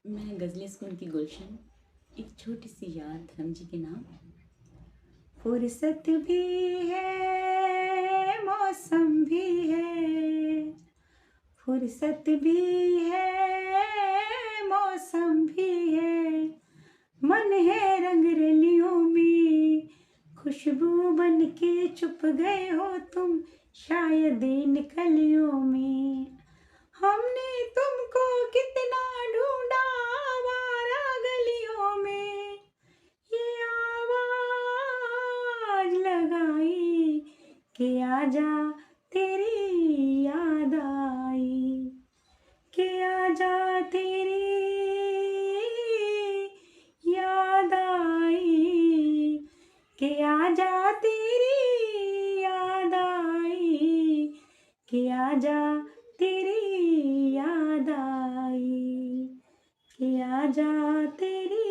मैं गज़लें स्कूल की गुलशन, एक छोटी सी याद धर्म जी के नाम। फुर्सत भी है मौसम भी है, फुर्सत भी है मौसम भी है, मन है रंग रलियों में, खुशबू बन के छुप गए हो तुम शायद इन कलियों में। हमने तुमको कितना ढूंढा आवारा गलियों में, ये आवाज लगाई कि आजा तेरी याद आई, कि आजा तेरी याद आई, कि आजा तेरी याद आई, कि आजा तेरी याद आई, कि आजा तेरी